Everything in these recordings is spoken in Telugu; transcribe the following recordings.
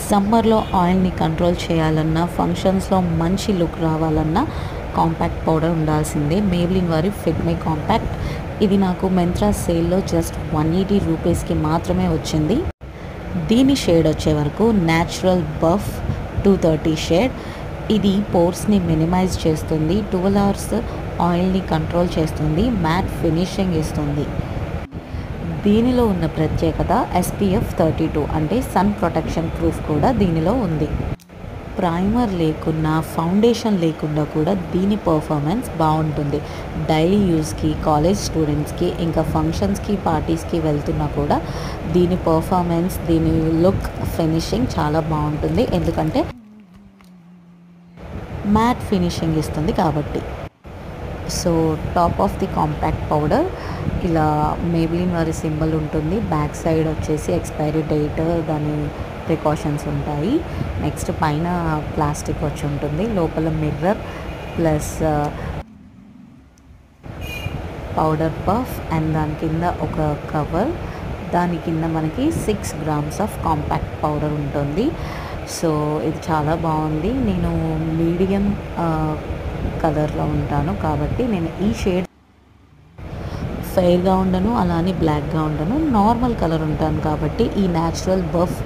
సమ్మర్లో ఆయిల్ని కంట్రోల్ చేయాలన్నా, ఫంక్షన్స్లో మంచి లుక్ రావాలన్నా కాంపాక్ట్ పౌడర్ ఉండాల్సిందే. మేబ్లిన్ వారి ఫిట్ మీ కాంపాక్ట్. ఇది నాకు మింత్రా సేల్లో జస్ట్ 180 రూపీస్కి మాత్రమే వచ్చింది. దీని షేడ్ వచ్చే వరకు న్యాచురల్ బఫ్ 230 షేడ్. ఇది పోర్స్ని మినిమైజ్ చేస్తుంది, 12 అవర్స్ ఆయిల్ని కంట్రోల్ చేస్తుంది, మ్యాట్ ఫినిషింగ్ ఇస్తుంది. దీనిలో ఉన్న ప్రత్యేకత SPF 32 అంటే సన్ ప్రొటెక్షన్ ప్రూఫ్ కూడా దీనిలో ఉంది. ప్రైమర్ లేకున్నా, ఫౌండేషన్ లేకుండా కూడా దీని పర్ఫార్మెన్స్ బాగుంటుంది. డైలీ యూస్కి, కాలేజ్ స్టూడెంట్స్కి, ఇంకా ఫంక్షన్స్కి, పార్టీస్కి వెళ్తున్నా కూడా దీని పర్ఫార్మెన్స్, దీని లుక్, ఫినిషింగ్ చాలా బాగుంటుంది. ఎందుకంటే మ్యాట్ ఫినిషింగ్ ఇస్తుంది కాబట్టి. So top of the compact powder ఇలా మేబ్లిన్ వారి సింబల్ ఉంటుంది. బ్యాక్ సైడ్ వచ్చేసి ఎక్స్పైరీ డేట్, దాని ప్రికాషన్స్ ఉంటాయి. నెక్స్ట్ పైన ప్లాస్టిక్ వచ్చి ఉంటుంది, లోపల mirror plus powder puff and దాని కింద ఒక కవర్. దాని కింద మనకి 6 grams ఆఫ్ కాంపాక్ట్ పౌడర్ ఉంటుంది. సో ఇది చాలా బాగుంది. నేను మీడియం కలర్లో ఉంటాను కాబట్టి నేను ఈ షేడ్ ఫెయిర్గా ఉండను, అలానే బ్లాక్గా ఉండను, నార్మల్ కలర్ ఉంటాను కాబట్టి ఈ న్యాచురల్ బఫ్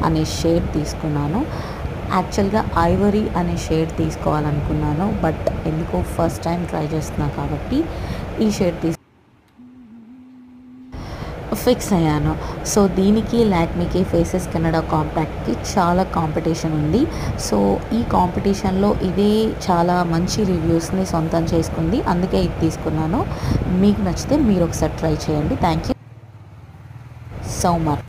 అనే షేడ్ తీసుకున్నాను. యాక్చువల్గా ఐవరీ అనే షేడ్ తీసుకోవాలనుకున్నాను, బట్ ఎందుకో ఫస్ట్ టైం ట్రై చేస్తున్నా కాబట్టి ఈ షేడ్ ఫిక్స్ అయ్యాను. సో దీనికి లాక్మీకి ఫేసెస్ కెనడా కాంపాక్ట్కి చాలా కాంపిటీషన్ ఉంది. సో ఈ కాంపిటీషన్లో ఇదే చాలా మంచి రివ్యూస్ని సొంతం చేసుకుంది, అందుకే ఇది తీసుకున్నాను. మీకు నచ్చితే మీరు ఒకసారి ట్రై చేయండి. Thank you so much.